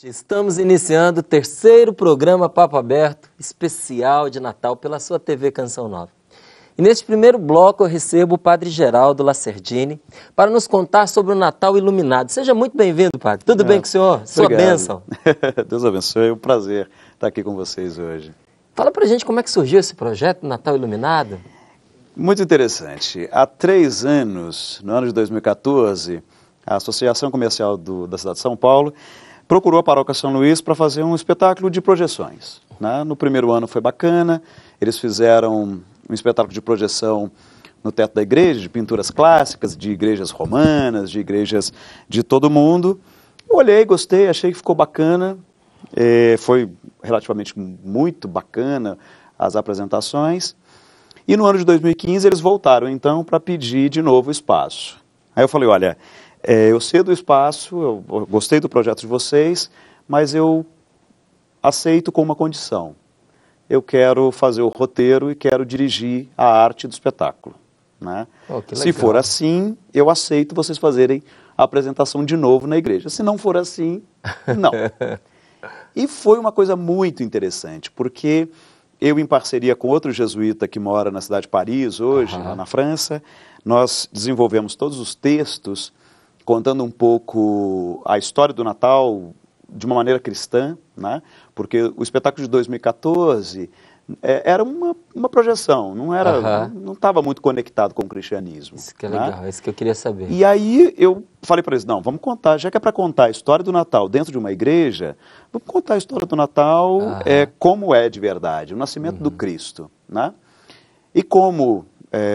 Estamos iniciando o terceiro programa Papo Aberto, especial de Natal pela sua TV Canção Nova. E neste primeiro bloco eu recebo o Padre Geraldo Lacerdini para nos contar sobre o Natal iluminado. Seja muito bem-vindo, Padre. Tudo bem com o senhor? Sua bênção. Deus abençoe, é um prazer estar aqui com vocês hoje. Fala pra gente como é que surgiu esse projeto Natal Iluminado. Muito interessante. Há 3 anos, no ano de 2014, a Associação Comercial da cidade de São Paulo procurou a Paróquia São Luís para fazer um espetáculo de projeções, né? No primeiro ano foi bacana, eles fizeram um espetáculo de projeção no teto da igreja, de pinturas clássicas, de igrejas romanas, de igrejas de todo mundo. Olhei, gostei, achei que ficou bacana, foi relativamente muito bacana as apresentações. E no ano de 2015 eles voltaram então para pedir de novo espaço. Aí eu falei, olha, eu cedo o espaço, eu gostei do projeto de vocês, mas eu aceito com uma condição. Eu quero fazer o roteiro e quero dirigir a arte do espetáculo, né? Se for assim, eu aceito vocês fazerem a apresentação de novo na igreja. Se não for assim, não. E foi uma coisa muito interessante, porque eu, em parceria com outro jesuíta que mora na cidade de Paris hoje, lá na França, nós desenvolvemos todos os textos contando um pouco a história do Natal de uma maneira cristã, né? Porque o espetáculo de 2014 era uma projeção, não estava muito conectado com o cristianismo. Isso que é legal, é isso que eu queria saber. E aí eu falei para eles, não, vamos contar, já que é para contar a história do Natal dentro de uma igreja, vamos contar a história do Natal como é de verdade, o nascimento do Cristo, né? E como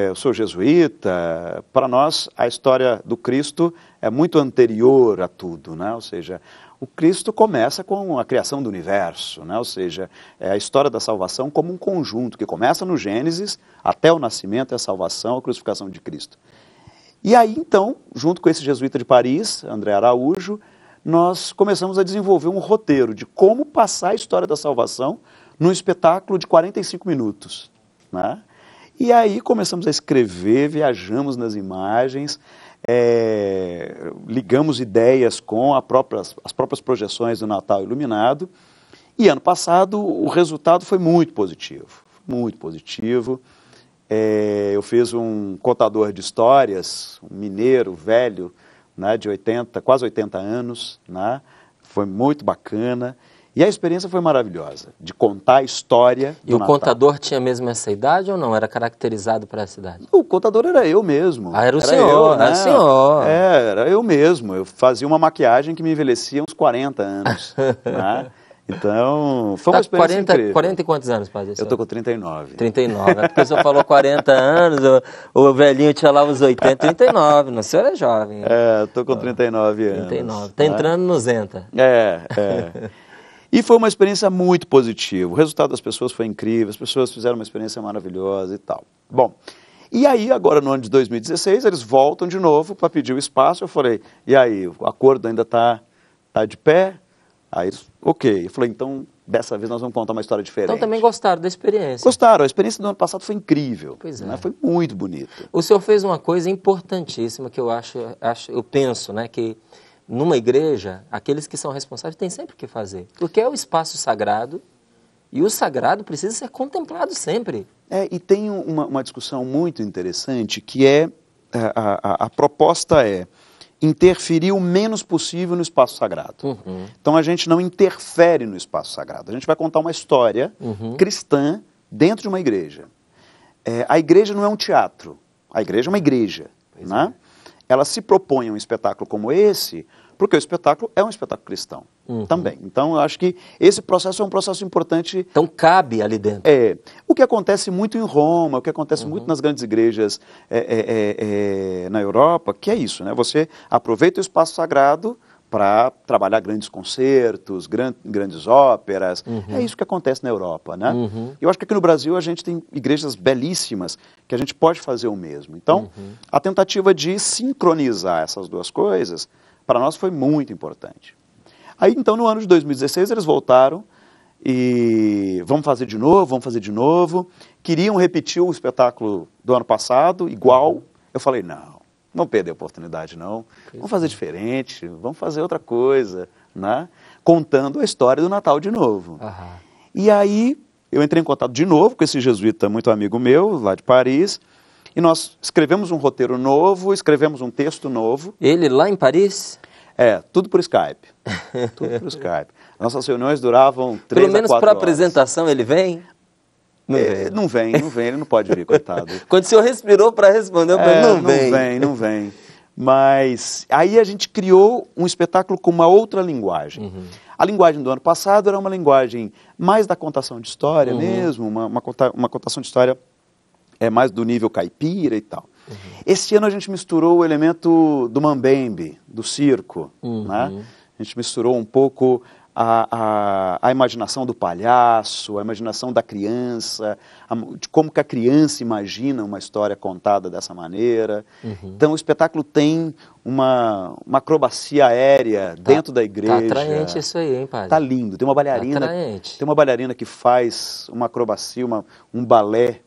eu sou jesuíta, para nós a história do Cristo é muito anterior a tudo, né? Ou seja, o Cristo começa com a criação do universo, né? Ou seja, é a história da salvação como um conjunto, que começa no Gênesis, até o nascimento, a salvação, a crucificação de Cristo. E aí, então, junto com esse jesuíta de Paris, André Araújo, nós começamos a desenvolver um roteiro de como passar a história da salvação num espetáculo de 45 minutos, né? E aí começamos a escrever, viajamos nas imagens, ligamos ideias com as próprias projeções do Natal Iluminado. E ano passado o resultado foi muito positivo, muito positivo. Eu fiz um contador de histórias, um mineiro velho, né, de quase 80 anos, né? Foi muito bacana. E a experiência foi maravilhosa, de contar a história do Natal. E o contador tinha mesmo essa idade ou não? Era caracterizado para essa idade? O contador era eu mesmo. Ah, era o senhor, né? Era o senhor. Era eu mesmo. Eu fazia uma maquiagem que me envelhecia uns 40 anos. Né? Então, foi uma experiência incrível. 40 e quantos anos, padre? Eu estou com 39. 39, é porque o senhor falou 40 anos, o velhinho tinha lá uns 80, 39, o senhor é jovem. Estou com 39 anos. 39, está entrando no Zenta. E foi uma experiência muito positiva. O resultado das pessoas foi incrível, as pessoas fizeram uma experiência maravilhosa e tal. Bom, e aí agora no ano de 2016 eles voltam de novo para pedir o espaço. Eu falei, e aí, o acordo ainda está de pé? Aí eles, ok. Eu falei, então dessa vez nós vamos contar uma história diferente. Então também gostaram da experiência? Gostaram, a experiência do ano passado foi incrível. Pois é. Né? Foi muito bonito. O senhor fez uma coisa importantíssima que eu penso, né, que numa igreja, aqueles que são responsáveis têm sempre o que fazer. Porque é o espaço sagrado e o sagrado precisa ser contemplado sempre. E tem uma discussão muito interessante que a proposta é interferir o menos possível no espaço sagrado. Então a gente não interfere no espaço sagrado. A gente vai contar uma história cristã dentro de uma igreja. A igreja não é um teatro. A igreja é uma igreja. Né? Ela se propõe a um espetáculo como esse, porque o espetáculo é um espetáculo cristão também. Então, eu acho que esse processo é um processo importante. Então, cabe ali dentro. O que acontece muito em Roma, o que acontece muito nas grandes igrejas na Europa, que é isso, né? Você aproveita o espaço sagrado para trabalhar grandes concertos, grandes óperas. É isso que acontece na Europa, né? Eu acho que aqui no Brasil a gente tem igrejas belíssimas que a gente pode fazer o mesmo. Então, a tentativa de sincronizar essas duas coisas, para nós foi muito importante. Aí, então, no ano de 2016, eles voltaram e vamos fazer de novo. Queriam repetir o espetáculo do ano passado, igual. Eu falei, não, Vamos perder a oportunidade, não. Vamos fazer diferente, vamos fazer outra coisa, né? Contando a história do Natal de novo. Aham. E aí eu entrei em contato de novo com esse jesuíta muito amigo meu, lá de Paris, e nós escrevemos um roteiro novo, escrevemos um texto novo. Ele lá em Paris? Tudo por Skype. Tudo por Skype. Nossas reuniões duravam 3 a 4 horas. Pelo menos para a apresentação ele vem? Não vem, ele não pode vir, coitado. Quando o senhor respirou para responder, eu falei, não vem. Mas aí a gente criou um espetáculo com uma outra linguagem. Uhum. A linguagem do ano passado era uma linguagem mais da contação de história mesmo, uma contação de história mais do nível caipira e tal. Uhum. Esse ano a gente misturou o elemento do mambembe, do circo, né? A gente misturou um pouco a imaginação do palhaço, a imaginação da criança, de como que a criança imagina uma história contada dessa maneira. Então o espetáculo tem uma acrobacia aérea dentro da igreja. Tá atraente isso aí, hein, padre? Tá lindo. Tem uma bailarina que faz uma acrobacia, um balé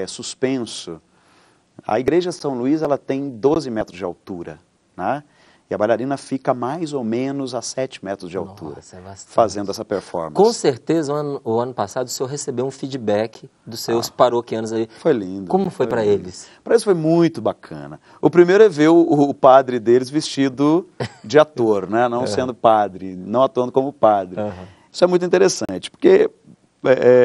suspenso. A igreja São Luís ela tem 12 metros de altura, né? E a bailarina fica mais ou menos a 7 metros de altura, fazendo essa performance. Com certeza, o ano passado, o senhor recebeu um feedback dos seus paroquianos aí. Foi lindo. Como foi para eles? Para eles foi muito bacana. O primeiro é ver o padre deles vestido de ator, né? Não sendo padre, não atuando como padre. Isso é muito interessante, porque...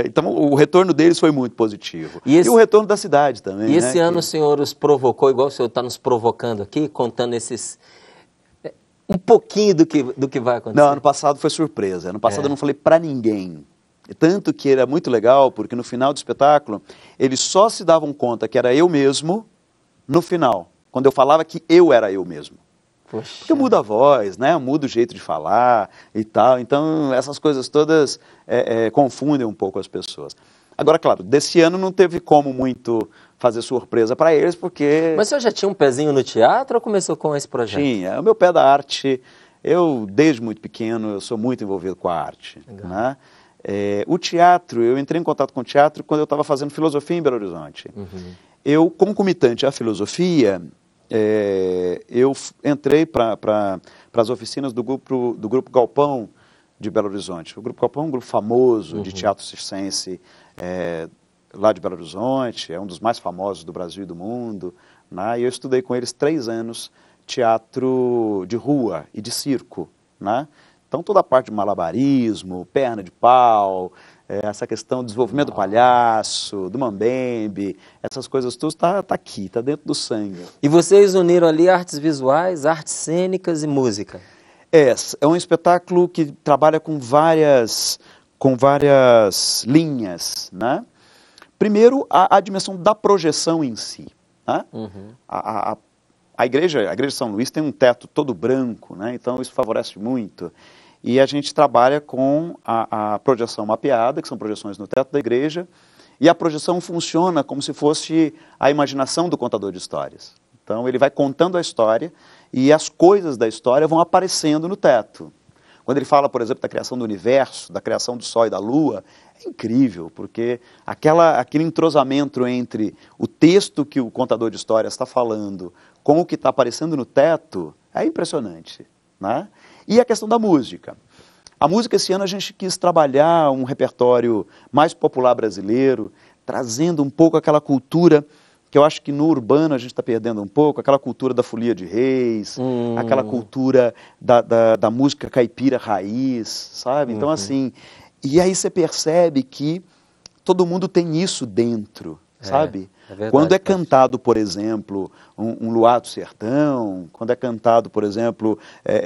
então o retorno deles foi muito positivo. E o retorno da cidade também. E esse ano o senhor os provocou, igual o senhor está nos provocando aqui, contando esses... um pouquinho do que vai acontecer. Não, ano passado foi surpresa. Ano passado eu não falei para ninguém. Tanto que era muito legal, porque no final do espetáculo, eles só se davam conta que era eu mesmo no final. Quando eu falava que eu era eu mesmo. Poxa. Porque muda a voz, né? Muda o jeito de falar e tal. Então, essas coisas todas confundem um pouco as pessoas. Agora, claro, desse ano não teve como muito fazer surpresa para eles, porque... Mas o senhor já tinha um pezinho no teatro ou começou com esse projeto? Tinha. O meu pé da arte, eu, desde muito pequeno, eu sou muito envolvido com a arte. Né? O teatro, eu entrei em contato com o teatro quando eu estava fazendo filosofia em Belo Horizonte. Eu, concomitante à filosofia... eu entrei para as oficinas do grupo Galpão de Belo Horizonte. O Grupo Galpão é um grupo famoso de teatro circense lá de Belo Horizonte, é um dos mais famosos do Brasil e do mundo, né? E eu estudei com eles 3 anos teatro de rua e de circo, né? Então toda a parte de malabarismo, perna de pau, essa questão do desenvolvimento do palhaço, do mambembe, essas coisas todas tá aqui, tá dentro do sangue. E vocês uniram ali artes visuais, artes cênicas e música? É um espetáculo que trabalha com várias linhas, né? Primeiro, a dimensão da projeção em si, né? A igreja São Luís tem um teto todo branco, né? Então isso favorece muito. E a gente trabalha com a projeção mapeada, que são projeções no teto da igreja, e a projeção funciona como se fosse a imaginação do contador de histórias. Então ele vai contando a história e as coisas da história vão aparecendo no teto. Quando ele fala, por exemplo, da criação do universo, da criação do Sol e da Lua, é incrível, porque aquele entrosamento entre o texto que o contador de histórias está falando com o que está aparecendo no teto é impressionante, né? E a questão da música. A música, esse ano, a gente quis trabalhar um repertório mais popular brasileiro, trazendo um pouco aquela cultura que eu acho que no urbano a gente está perdendo um pouco, aquela cultura da folia de reis, aquela cultura da música caipira raiz, sabe? Então, assim, e aí você percebe que todo mundo tem isso dentro, sabe? Verdade, quando é cantado, por exemplo, um Luar do Sertão, quando é cantado, por exemplo,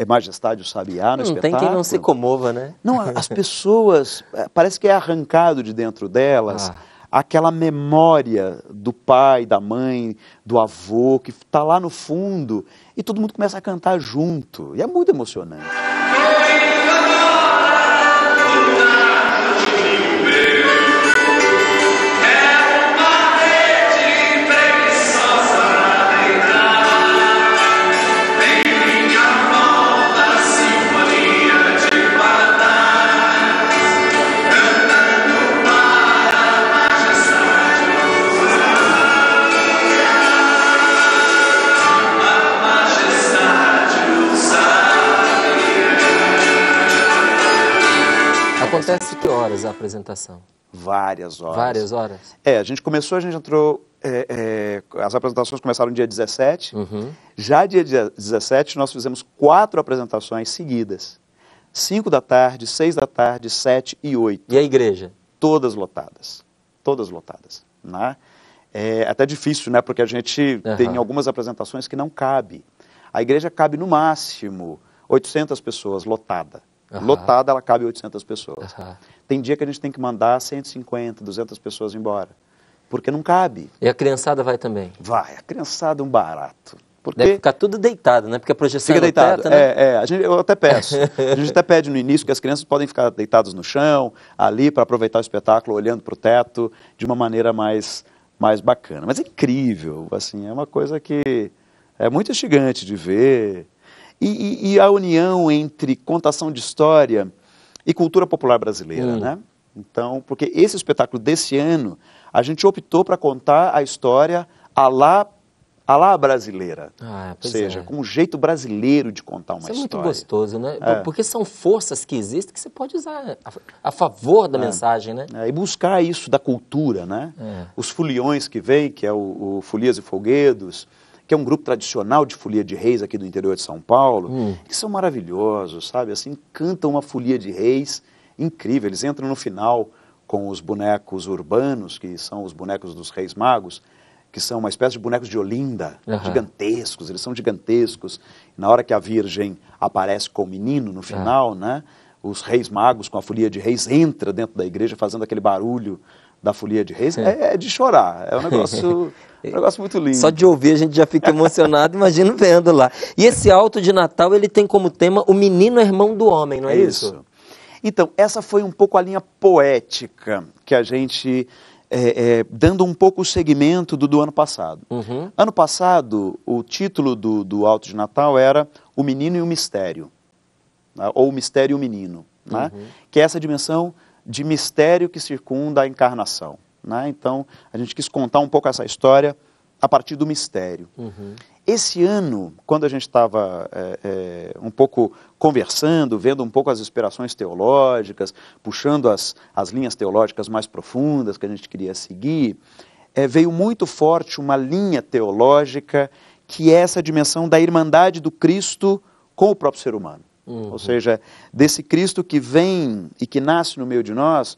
Majestade o Sabiá no espetáculo... Tem quem não se comova, né? Não, as pessoas, parece que é arrancado de dentro delas aquela memória do pai, da mãe, do avô, que está lá no fundo, e todo mundo começa a cantar junto, e é muito emocionante. horas a apresentação? Várias horas. Várias horas? A gente entrou, as apresentações começaram no dia 17, já dia 17 nós fizemos 4 apresentações seguidas, 5 da tarde, 6 da tarde, 7 e 8. E a igreja? Todas lotadas, né? É até difícil, né, porque a gente tem algumas apresentações que não cabe. A igreja cabe no máximo 800 pessoas, lotada. Lotada, ela cabe 800 pessoas. Tem dia que a gente tem que mandar 150, 200 pessoas embora, porque não cabe. E a criançada vai também? Vai, a criançada é um barato. Porque deve ficar tudo deitado, né? Porque a projeção fica é no deitado. teto, né? Eu até peço. A gente até pede no início que as crianças podem ficar deitadas no chão, ali, para aproveitar o espetáculo, olhando para o teto, de uma maneira mais bacana. Mas é incrível, assim, é uma coisa que é muito instigante de ver. E a união entre contação de história e cultura popular brasileira, né? Então, porque esse espetáculo desse ano, a gente optou para contar a história à la brasileira. Ou seja, com um jeito brasileiro de contar uma história. Isso é muito gostoso, né? Porque são forças que existem que você pode usar a favor da mensagem, né? E buscar isso da cultura, né? Os foliões que vêm, que é o Folias e Folguedos, que é um grupo tradicional de folia de reis aqui do interior de São Paulo, que são maravilhosos, sabe? Assim, cantam uma folia de reis incrível. Eles entram no final com os bonecos urbanos, que são os bonecos dos Reis Magos, que são uma espécie de bonecos de Olinda, gigantescos, eles são gigantescos. Na hora que a Virgem aparece com o menino no final, né? Os Reis Magos com a folia de reis entram dentro da igreja fazendo aquele barulho da folia de reis. É de chorar, é um negócio muito lindo. Só de ouvir a gente já fica emocionado, imagino vendo lá. E esse alto de Natal, ele tem como tema o menino é irmão do homem, não é isso? Então, essa foi um pouco a linha poética que a gente, dando um pouco o segmento do ano passado. Ano passado, o título do alto de Natal era O Menino e o Mistério, né? Ou O Mistério e o Menino, né? Que é essa dimensão de mistério que circunda a encarnação, né? Então, a gente quis contar um pouco essa história a partir do mistério. Esse ano, quando a gente estava um pouco conversando, vendo um pouco as inspirações teológicas, puxando as linhas teológicas mais profundas que a gente queria seguir, veio muito forte uma linha teológica que é essa dimensão da irmandade do Cristo com o próprio ser humano. Ou seja, desse Cristo que vem e que nasce no meio de nós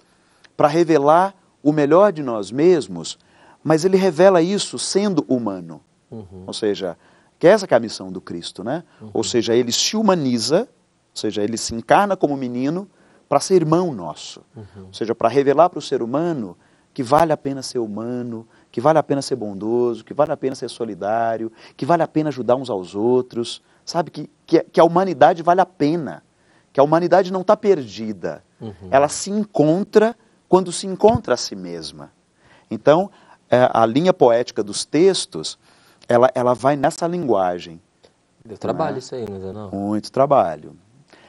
para revelar o melhor de nós mesmos, mas ele revela isso sendo humano. Ou seja, que essa que é a missão do Cristo, né? Ou seja, ele se humaniza, ou seja, ele se encarna como menino para ser irmão nosso. Ou seja, para revelar para o ser humano que vale a pena ser humano, que vale a pena ser bondoso, que vale a pena ser solidário, que vale a pena ajudar uns aos outros. Sabe, que a humanidade vale a pena, que a humanidade não está perdida. Ela se encontra quando se encontra a si mesma. Então, a linha poética dos textos, ela vai nessa linguagem. Deu trabalho isso aí, não é não? Muito trabalho.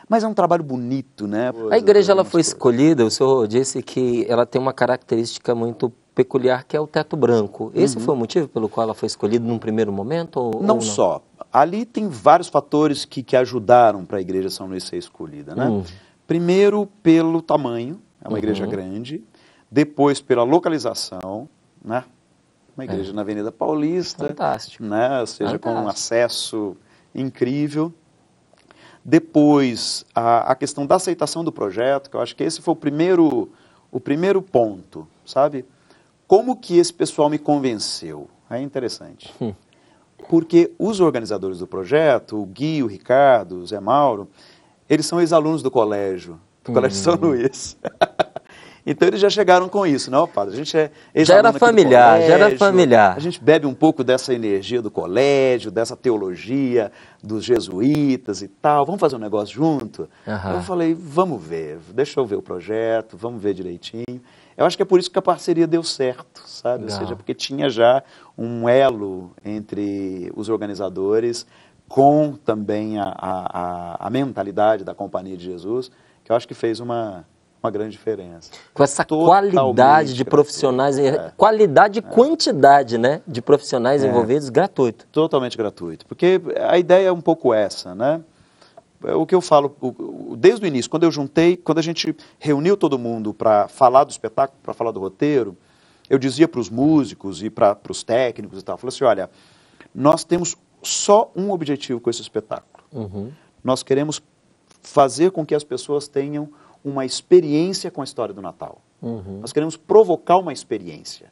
Mas é um trabalho bonito, né? A igreja ela foi escolhida, o senhor disse que ela tem uma característica muito peculiar, que é o teto branco. Esse foi o motivo pelo qual ela foi escolhida num primeiro momento? Ou não só. Ali tem vários fatores que ajudaram para a igreja São Luís ser escolhida, né? Primeiro, pelo tamanho, é uma igreja grande. Depois, pela localização, né? Uma igreja na Avenida Paulista. Fantástico. Né? Ou seja, com um acesso incrível. Depois, a questão da aceitação do projeto, que eu acho que esse foi o primeiro ponto, sabe? Como que esse pessoal me convenceu? É interessante. Porque os organizadores do projeto, o Gui, o Ricardo, o Zé Mauro, eles são ex-alunos do Colégio São Luís. Então eles já chegaram com isso, não, padre? A gente é já era familiar, colégio, já era familiar. A gente bebe um pouco dessa energia do colégio, dessa teologia dos jesuítas e tal. Vamos fazer um negócio junto? Eu falei, vamos ver, deixa eu ver o projeto, vamos ver direitinho. Eu acho que é por isso que a parceria deu certo, sabe? Legal. Ou seja, porque tinha já um elo entre os organizadores com também a mentalidade da Companhia de Jesus, que eu acho que fez uma grande diferença. Com essa qualidade de profissionais, qualidade e quantidade, né, de profissionais envolvidos, gratuito. Totalmente gratuito, porque a ideia é um pouco essa, né? é o que eu falo, desde o início, quando a gente reuniu todo mundo para falar do espetáculo, para falar do roteiro, eu dizia para os músicos e para os técnicos e tal, eu falei assim, olha, nós temos só um objetivo com esse espetáculo. Nós queremos fazer com que as pessoas tenham uma experiência com a história do Natal. Nós queremos provocar uma experiência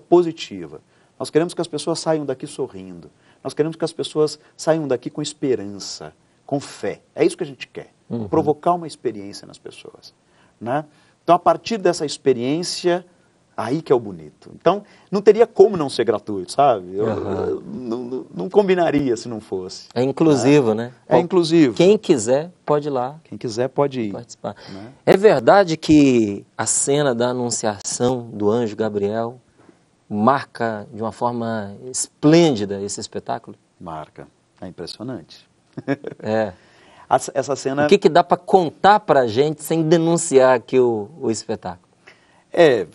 positiva. Nós queremos que as pessoas saiam daqui sorrindo. Nós queremos que as pessoas saiam daqui com esperança, com fé. É isso que a gente quer, provocar uma experiência nas pessoas, né? Então, a partir dessa experiência, aí que é o bonito. Então, não teria como não ser gratuito, sabe? Eu não combinaria se não fosse. É inclusivo, né? É inclusivo. Quem quiser, pode ir lá. Quem quiser pode ir. Participar. Né? É verdade que a cena da anunciação do anjo Gabriel marca de uma forma esplêndida esse espetáculo? Marca. É impressionante. É. Essa cena... O que dá para contar para a gente sem denunciar aqui o espetáculo?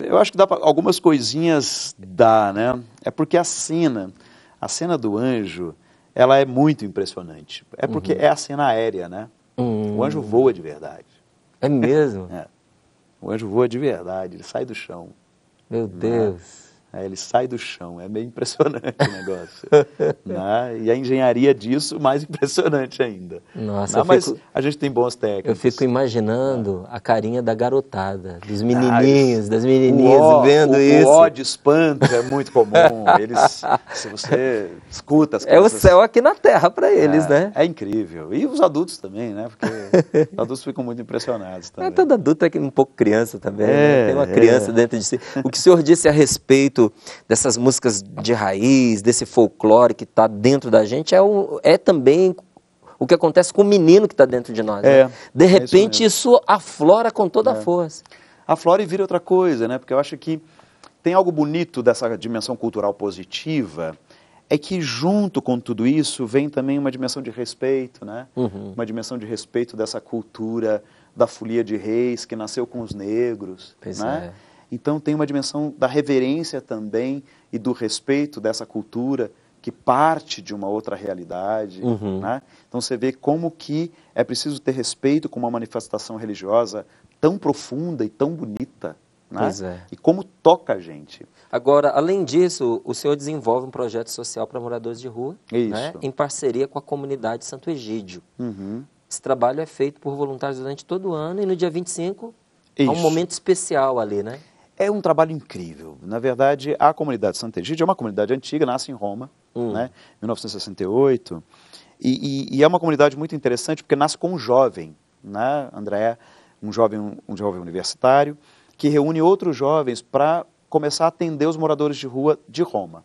Eu acho que dá pra, algumas coisinhas dá, né? É porque a cena do anjo, ela é muito impressionante. É porque é a cena aérea, né? O anjo voa de verdade. É mesmo? O anjo voa de verdade, ele sai do chão. Meu Deus. Ele sai do chão, é meio impressionante o negócio. Né? E a engenharia disso, mais impressionante ainda. Nossa, mas a gente tem bons técnicos. Eu fico imaginando a carinha da garotada, dos menininhos, das menininhas vendo isso. O ó de espanto é muito comum. Se você escuta as coisas... É o céu aqui na terra para eles, né? É incrível. E os adultos também, né? Porque os adultos ficam muito impressionados também. Todo adulto é um pouco criança também, né? Tem uma criança dentro de si. O que o senhor disse a respeito dessas músicas de raiz, desse folclore que está dentro da gente, é também o que acontece com o menino que está dentro de nós. Né? De repente isso aflora com toda a força. Aflora e vira outra coisa, né? Porque eu acho que tem algo bonito dessa dimensão cultural positiva, é que junto com tudo isso vem também uma dimensão de respeito, né? Uma dimensão de respeito dessa cultura da folia de reis que nasceu com os negros, né? Então tem uma dimensão da reverência também e do respeito dessa cultura que parte de uma outra realidade. Né? Então você vê como que é preciso ter respeito com uma manifestação religiosa tão profunda e tão bonita. Né? E como toca a gente. Agora, além disso, o senhor desenvolve um projeto social para moradores de rua, né? Em parceria com a comunidade Santo Egídio. Esse trabalho é feito por voluntários durante todo o ano e no dia 25 há um momento especial ali, né? É um trabalho incrível. Na verdade, a comunidade Santo Egídio é uma comunidade antiga, nasce em Roma, né, em 1968, e é uma comunidade muito interessante porque nasce com um jovem, né, André, um jovem universitário, que reúne outros jovens para começar a atender os moradores de rua de Roma.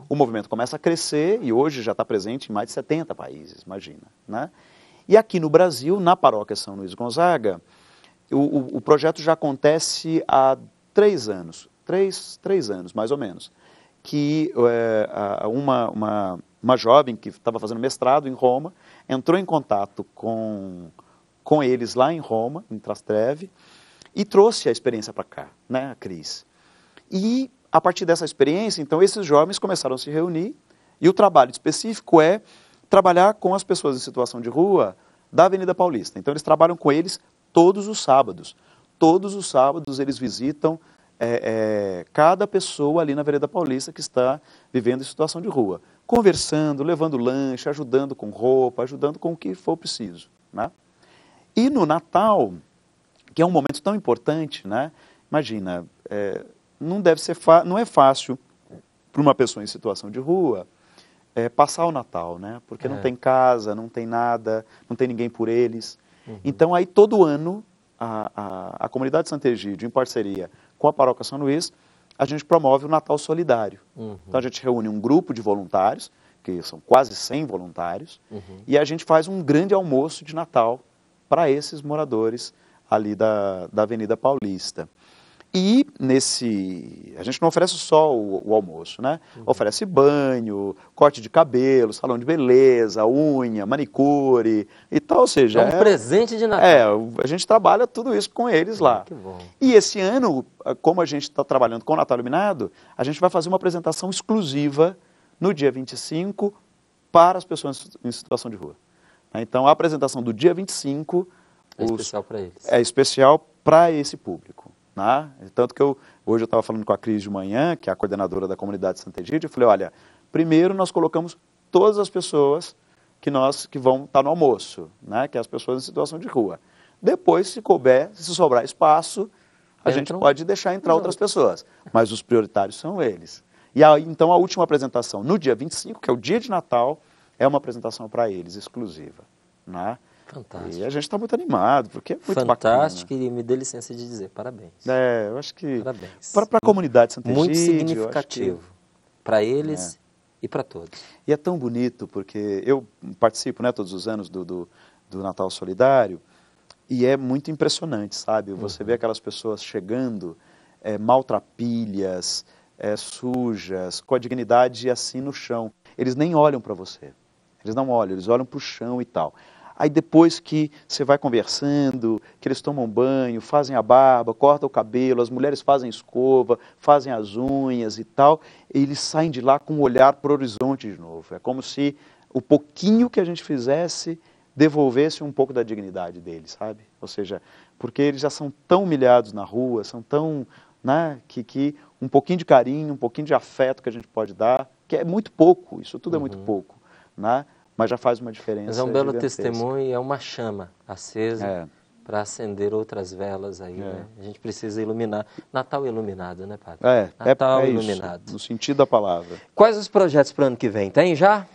O movimento começa a crescer e hoje já está presente em mais de 70 países, imagina. Né? E aqui no Brasil, na paróquia São Luís Gonzaga, o projeto já acontece há 3 anos, 3 anos mais ou menos, que uma jovem que estava fazendo mestrado em Roma entrou em contato com eles lá em Roma, em Trastevere, e trouxe a experiência para cá, né, a Cris. E a partir dessa experiência, então, esses jovens começaram a se reunir e o trabalho específico é trabalhar com as pessoas em situação de rua da Avenida Paulista. Então, eles trabalham com eles todos os sábados. Todos os sábados eles visitam cada pessoa ali na Vereda Paulista que está vivendo em situação de rua, conversando, levando lanche, ajudando com roupa, ajudando com o que for preciso. Né? E no Natal, que é um momento tão importante, né? Imagina, não é fácil para uma pessoa em situação de rua passar o Natal, né? Porque não tem casa, não tem nada, não tem ninguém por eles. Então aí todo ano a comunidade Santo Egídio, em parceria com a paróquia São Luís, a gente promove o Natal Solidário. Então a gente reúne um grupo de voluntários, que são quase 100 voluntários, e a gente faz um grande almoço de Natal para esses moradores ali da Avenida Paulista. E a gente não oferece só o almoço, né? Oferece banho, corte de cabelo, salão de beleza, unha, manicure e tal, ou seja... É um presente de Natal. A gente trabalha tudo isso com eles lá. Que bom. E esse ano, como a gente está trabalhando com o Natal Iluminado, a gente vai fazer uma apresentação exclusiva no dia 25 para as pessoas em situação de rua. Então, a apresentação do dia 25 É especial para eles. é especial para esse público. Né? Tanto que hoje eu estava falando com a Cris de manhã, que é a coordenadora da comunidade Santa Egídia, eu falei, olha, primeiro nós colocamos todas as pessoas que vão estar no almoço, né? Que é as pessoas em situação de rua. Depois, se couber, se sobrar espaço, a gente pode deixar entrar outras pessoas, mas os prioritários são eles. E aí, então, a última apresentação, no dia 25, que é o dia de Natal, é uma apresentação para eles, exclusiva. Né? Fantástico. E a gente está muito animado, porque é muito fantástico, bacana. E me dê licença de dizer parabéns. Eu acho que para a comunidade Santa Egídia, muito significativo para eles e para todos. E é tão bonito, porque eu participo, né, todos os anos do Natal Solidário, e é muito impressionante, sabe? Você vê aquelas pessoas chegando, maltrapilhas, sujas, com a dignidade assim no chão. Eles nem olham para você. Eles não olham, eles olham para o chão e tal. Aí depois que você vai conversando, que eles tomam banho, fazem a barba, cortam o cabelo, as mulheres fazem escova, fazem as unhas e tal, eles saem de lá com o olhar para o horizonte de novo. É como se o pouquinho que a gente fizesse devolvesse um pouco da dignidade deles, sabe? Ou seja, porque eles já são tão humilhados na rua, são tão, né, que um pouquinho de carinho, um pouquinho de afeto que a gente pode dar, que é muito pouco, isso tudo é muito pouco, né? Mas já faz uma diferença. Mas é um belo testemunho e é uma chama acesa para acender outras velas aí, né? A gente precisa iluminar. Natal iluminado, né, padre? Natal iluminado. Isso, no sentido da palavra. Quais os projetos para o ano que vem? Tem já?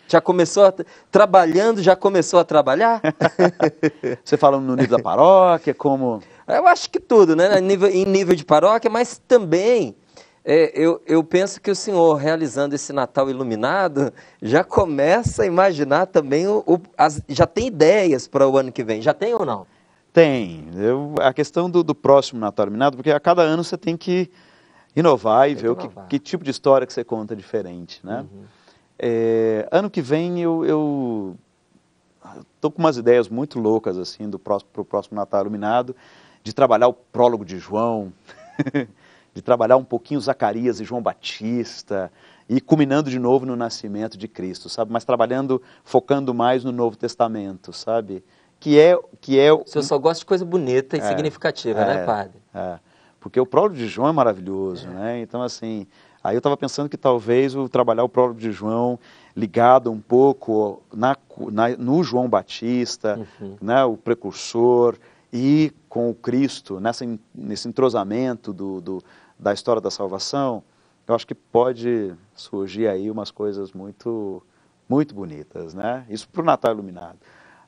Já começou trabalhando, já começou a trabalhar? Você fala no nível da paróquia, como... Eu acho que tudo, né? Em nível de paróquia, mas também... eu penso que o senhor, realizando esse Natal iluminado, já começa a imaginar também, já tem ideias para o ano que vem. Já tem ou não? Tem. A questão do próximo Natal iluminado, porque a cada ano você tem que inovar e ver que tipo de história que você conta diferente, né? Ano que vem eu estou com umas ideias muito loucas assim para o próximo Natal iluminado, de trabalhar o prólogo de João, de trabalhar um pouquinho Zacarias e João Batista, e culminando de novo no nascimento de Cristo, sabe? Mas focando mais no Novo Testamento, sabe? Que é o senhor só gosta de coisa bonita e significativa, né, padre? Porque o prólogo de João é maravilhoso, né? Então, assim, aí eu estava pensando que talvez trabalhar o prólogo de João ligado um pouco no João Batista, né? O precursor, e com o Cristo, nesse entrosamento da história da salvação, eu acho que pode surgir aí umas coisas muito, muito bonitas, né? Isso para o Natal iluminado.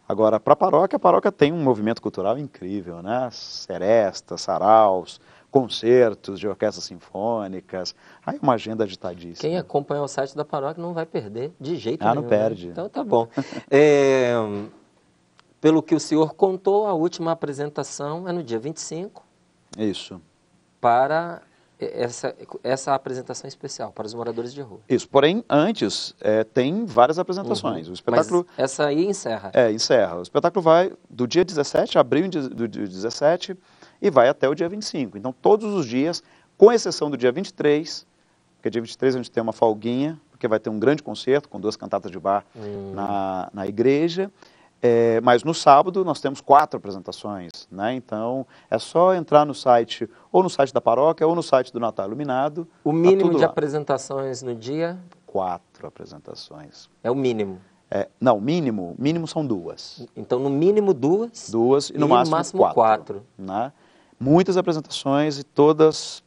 Agora, para a paróquia tem um movimento cultural incrível, né? Serestas, saraus, concertos de orquestras sinfônicas, aí uma agenda agitadíssima. Quem acompanha o site da paróquia não vai perder de jeito nenhum. Não perde. Né? Então tá bom. Pelo que o senhor contou, a última apresentação é no dia 25. Isso. Para essa apresentação especial, para os moradores de rua. Isso, porém, antes tem várias apresentações. O espetáculo... Mas essa aí encerra. Encerra. O espetáculo vai do dia 17, abril do dia 17, e vai até o dia 25. Então, todos os dias, com exceção do dia 23, porque dia 23 a gente tem uma folguinha, porque vai ter um grande concerto com 2 cantatas de bar na igreja. Mas no sábado nós temos 4 apresentações, né? Então é só entrar no site, ou no site da paróquia, ou no site do Natal Iluminado. O mínimo de apresentações no dia? 4 apresentações. É o mínimo? Não, mínimo são 2. Então no mínimo 2? 2 e no máximo 4. Né? Muitas apresentações e todas...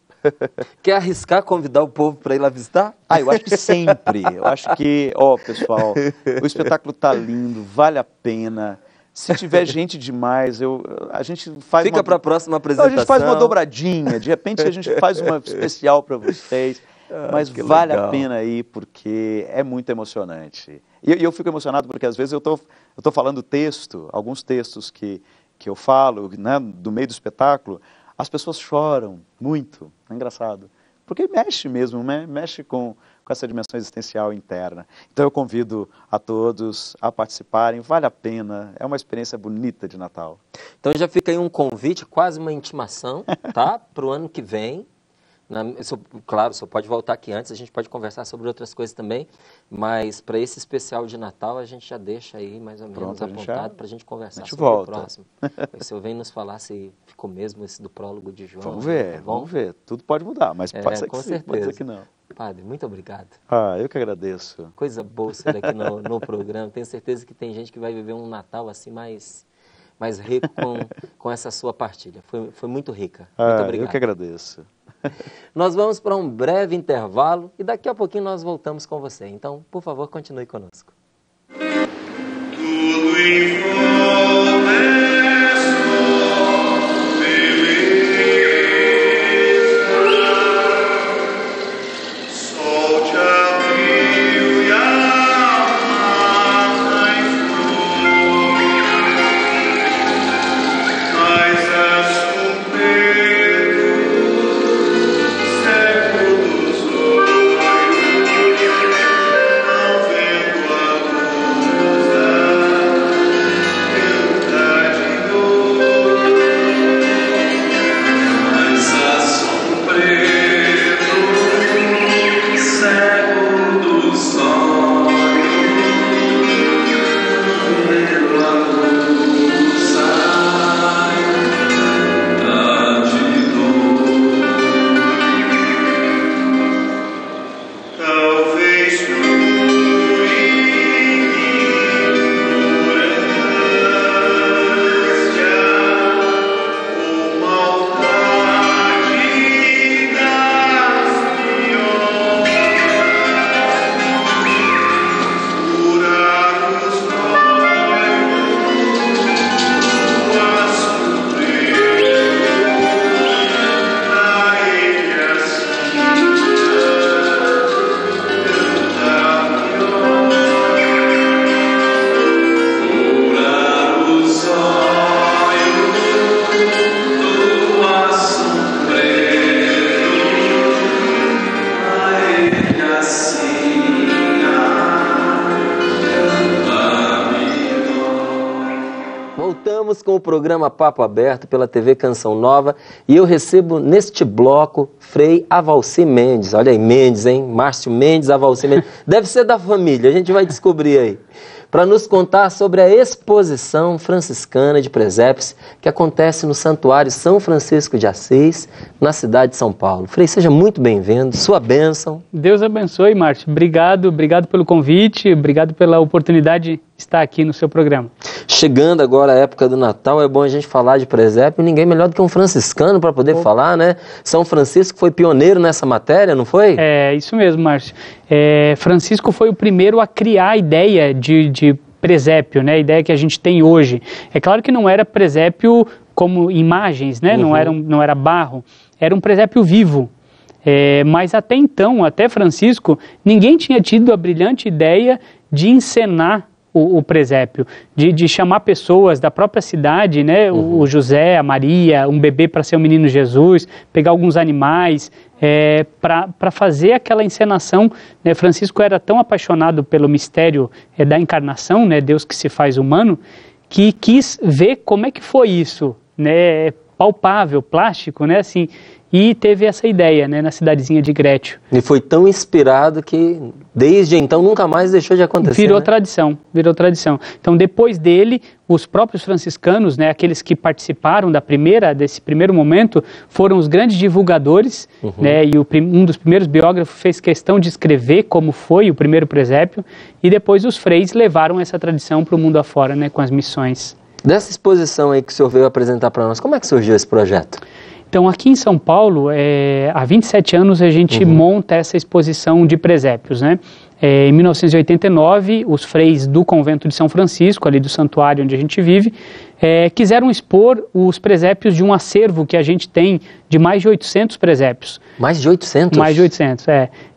Quer arriscar convidar o povo para ir lá visitar? Eu acho que sempre. Eu acho que, pessoal, o espetáculo tá lindo, vale a pena. Se tiver gente demais, a gente faz Fica para a próxima apresentação. A gente faz uma dobradinha, de repente a gente faz uma especial para vocês. Mas vale a pena aí, porque é muito emocionante. E eu fico emocionado porque às vezes eu tô falando alguns textos que eu falo, né, do meio do espetáculo, as pessoas choram muito, é engraçado, porque mexe mesmo, né? Mexe com essa dimensão existencial interna. Então eu convido a todos a participarem, vale a pena, é uma experiência bonita de Natal. Então já fica aí um convite, quase uma intimação, tá? Para o ano que vem, Claro, só pode voltar aqui antes, a gente pode conversar sobre outras coisas também, mas para esse especial de Natal a gente já deixa aí mais ou menos apontado para a gente conversar sobre o próximo. O senhor vem nos falar se ficou mesmo esse do prólogo de João. Vamos ver. Tudo pode mudar, mas pode ser que sim, pode ser que não. Padre, muito obrigado. Eu que agradeço. Coisa boa ser aqui no programa. Tenho certeza que tem gente que vai viver um Natal assim mais rico com essa sua partilha. Foi muito rica. Muito obrigado. Eu que agradeço. Nós vamos para um breve intervalo e daqui a pouquinho nós voltamos com você. Então, por favor, continue conosco. Tudo em volta é só beleza. Sol te abriu e a mata em flor, mas a surpresa Com o programa Papo Aberto pela TV Canção Nova e eu recebo neste bloco Frei Avalci Mendes. Olha aí, Mendes, hein? Márcio Mendes, Avalci Mendes. Deve ser da família, a gente vai descobrir aí. Para nos contar sobre a exposição franciscana de presépios que acontece no Santuário São Francisco de Assis, na cidade de São Paulo. Frei, seja muito bem-vindo, sua bênção. Deus abençoe, Márcio. Obrigado pelo convite, obrigado pela oportunidade de estar aqui no seu programa. Chegando agora a época do Natal, é bom a gente falar de presépio, ninguém melhor do que um franciscano para poder falar, né? São Francisco foi pioneiro nessa matéria, não foi? É, isso mesmo, Márcio. Francisco foi o primeiro a criar a ideia de presépio, né? A ideia que a gente tem hoje. É claro que não era presépio como imagens, né? Não era barro, era um presépio vivo. Mas até então, até Francisco, ninguém tinha tido a brilhante ideia de encenar o presépio, de chamar pessoas da própria cidade, né? O José, a Maria, um bebê para ser o menino Jesus, pegar alguns animais, para fazer aquela encenação, né? Francisco era tão apaixonado pelo mistério da encarnação, né? Deus que se faz humano, que quis ver como é que foi isso, né? Palpável, plástico, né? Assim, e teve essa ideia, né, na cidadezinha de Grétio. E foi tão inspirado que, desde então, nunca mais deixou de acontecer. Virou tradição. Então, depois dele, os próprios franciscanos, né, aqueles que participaram desse primeiro momento, foram os grandes divulgadores, né, e um dos primeiros biógrafos fez questão de escrever como foi o primeiro presépio, e depois os freis levaram essa tradição para o mundo afora, né, com as missões. Dessa exposição aí que o senhor veio apresentar para nós, como é que surgiu esse projeto? Então, aqui em São Paulo, há 27 anos a gente monta essa exposição de presépios, né? Em 1989, os freis do convento de São Francisco, ali do santuário onde a gente vive, quiseram expor os presépios de um acervo que a gente tem de mais de 800 presépios. Mais de 800? Mais de 800,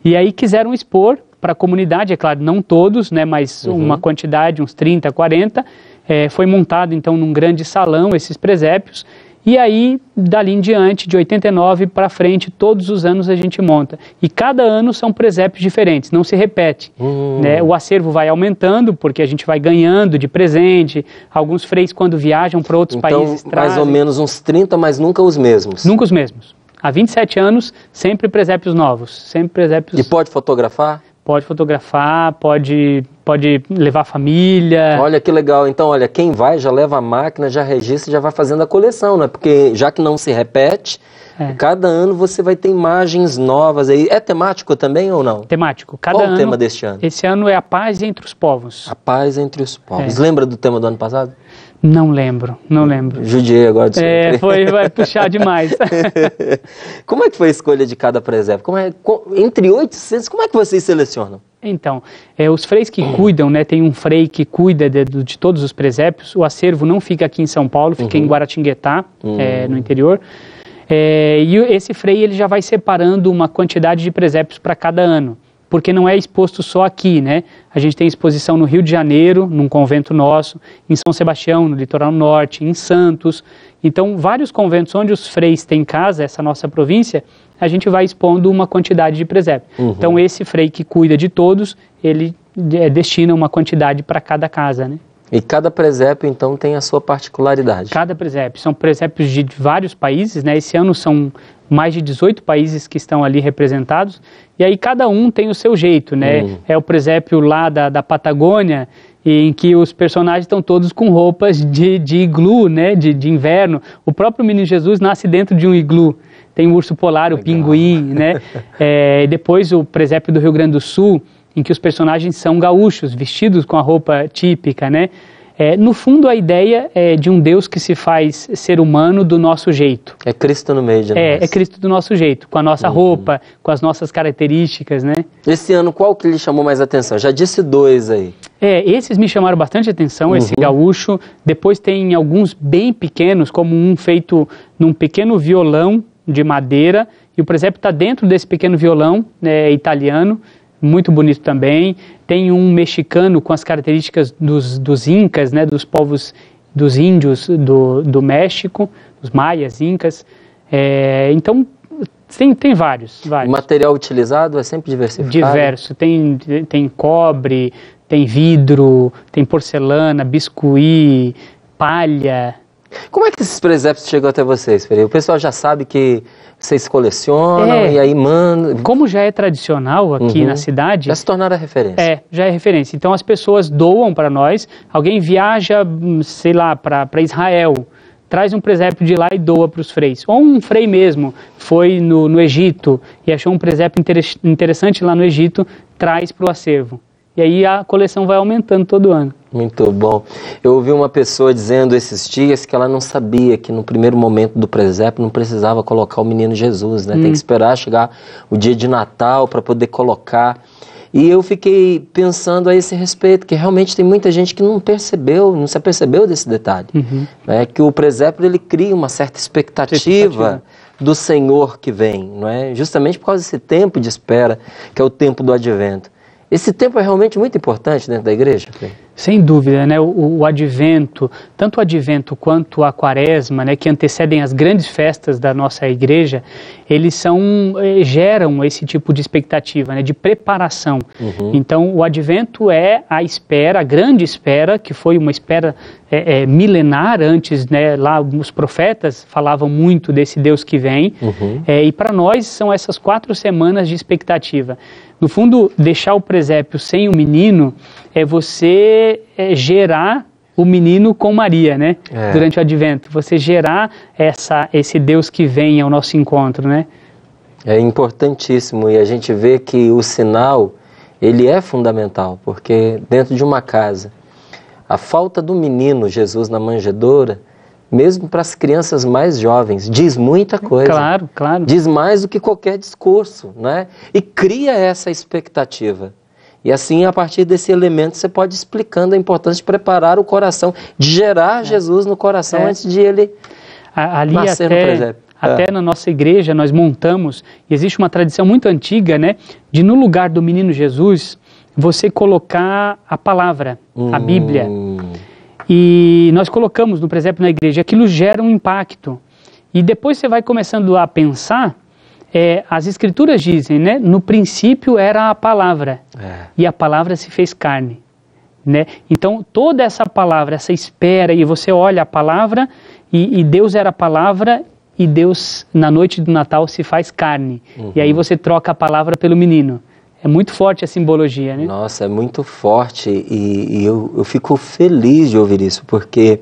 E aí quiseram expor para a comunidade, é claro, não todos, né? Mas uma quantidade, uns 30, 40. Foi montado, então, num grande salão esses presépios. E aí, dali em diante, de 89 para frente, todos os anos a gente monta. E cada ano são presépios diferentes, não se repete. Né? O acervo vai aumentando, porque a gente vai ganhando de presente. Alguns freis, quando viajam para outros países, trazem. Mais ou menos uns 30, mas nunca os mesmos. Nunca os mesmos. Há 27 anos, sempre presépios novos, sempre presépios... E pode fotografar? Pode fotografar, pode levar a família. Olha que legal. Então, olha, quem vai já leva a máquina, já registra, já vai fazendo a coleção, né? Porque já que não se repete, cada ano você vai ter imagens novas aí. É temático também ou não? Temático. Qual o tema deste ano? Esse ano é a paz entre os povos. A paz entre os povos. Lembra do tema do ano passado? Não lembro. Judiei agora disso. Vai puxar demais. Como é que foi a escolha de cada presépio? Entre 800, como é que vocês selecionam? Então, os freis que cuidam, né, tem um frei que cuida de todos os presépios. O acervo não fica aqui em São Paulo, fica em Guaratinguetá, no interior. E esse frei ele já vai separando uma quantidade de presépios para cada ano, porque não é exposto só aqui, né? A gente tem exposição no Rio de Janeiro, num convento nosso, em São Sebastião, no litoral norte, em Santos. Então, vários conventos onde os freis têm casa, essa nossa província, a gente vai expondo uma quantidade de presépio. Então, esse frei que cuida de todos, ele destina uma quantidade para cada casa, né? E cada presépio, então, tem a sua particularidade? Cada presépio. São presépios de vários países, né? Esse ano são mais de 18 países que estão ali representados, e aí cada um tem o seu jeito, né? É o presépio lá da Patagônia, em que os personagens estão todos com roupas de iglu, né? De inverno. O próprio Menino Jesus nasce dentro de um iglu. Tem o urso polar, o pinguim, né? E depois o presépio do Rio Grande do Sul, em que os personagens são gaúchos, vestidos com a roupa típica, né? No fundo, a ideia é de um Deus que se faz ser humano do nosso jeito. É Cristo no meio de nós. É Cristo do nosso jeito, com a nossa roupa, com as nossas características, né? Esse ano, qual que lhe chamou mais atenção? Já disse 2 aí. Esses me chamaram bastante atenção, esse gaúcho. Depois tem alguns bem pequenos, como um feito num pequeno violão de madeira, e o presépio está dentro desse pequeno violão, italiano, muito bonito também. Tem um mexicano com as características dos incas, né, dos povos, dos índios do México, os maias, incas. Então, tem vários. O material utilizado é sempre diversificado? Diverso. Tem cobre, tem vidro, tem porcelana, biscuit, palha. Como é que esses presépios chegam até vocês, Ferreira? O pessoal já sabe que vocês colecionam e aí mandam... Como já é tradicional aqui na cidade... Já se tornaram a referência. Já é referência. Então as pessoas doam para nós, alguém viaja, sei lá, para Israel, traz um presépio de lá e doa para os freis. Ou um frei mesmo foi no Egito e achou um presépio interessante lá no Egito, traz para o acervo. E aí a coleção vai aumentando todo ano. Muito bom. Eu ouvi uma pessoa dizendo esses dias que ela não sabia que no primeiro momento do presépio não precisava colocar o menino Jesus, né? Tem que esperar chegar o dia de Natal para poder colocar. E eu fiquei pensando a esse respeito, que realmente tem muita gente que não se apercebeu desse detalhe. Né? Que o presépio ele cria uma certa expectativa do Senhor que vem, não é? Justamente por causa desse tempo de espera, que é o tempo do advento. Esse tempo é realmente muito importante dentro da igreja? Sem dúvida, né? O advento, tanto o advento quanto a quaresma, né, que antecedem as grandes festas da nossa igreja, eles geram esse tipo de expectativa, né, de preparação. Então, o advento é a espera, a grande espera, que foi uma espera milenar antes, né, lá os profetas falavam muito desse Deus que vem, e para nós são essas 4 semanas de expectativa. No fundo, deixar o presépio sem o menino é você gerar o menino com Maria, né? Durante o advento. Você gerar esse Deus que vem ao nosso encontro, né? É importantíssimo e a gente vê que o sinal, ele é fundamental, porque dentro de uma casa, a falta do menino Jesus na manjedoura, mesmo para as crianças mais jovens, diz muita coisa. Claro, claro. Diz mais do que qualquer discurso, né? E cria essa expectativa. E assim, a partir desse elemento, você pode ir explicando a importância de preparar o coração, de gerar Jesus no coração antes de ele nascer no presépio. Até na nossa igreja nós montamos, e existe uma tradição muito antiga, né? De no lugar do menino Jesus, você colocar a palavra, a Bíblia. E nós colocamos no presépio na igreja, aquilo gera um impacto. E depois você vai começando a pensar, as escrituras dizem, né? No princípio era a palavra, e a palavra se fez carne. Né? Então toda essa palavra, essa espera, e você olha a palavra, e Deus era a palavra, e Deus, na noite do Natal, se faz carne. E aí você troca a palavra pelo menino. É muito forte a simbologia, né? Nossa, é muito forte e eu fico feliz de ouvir isso, porque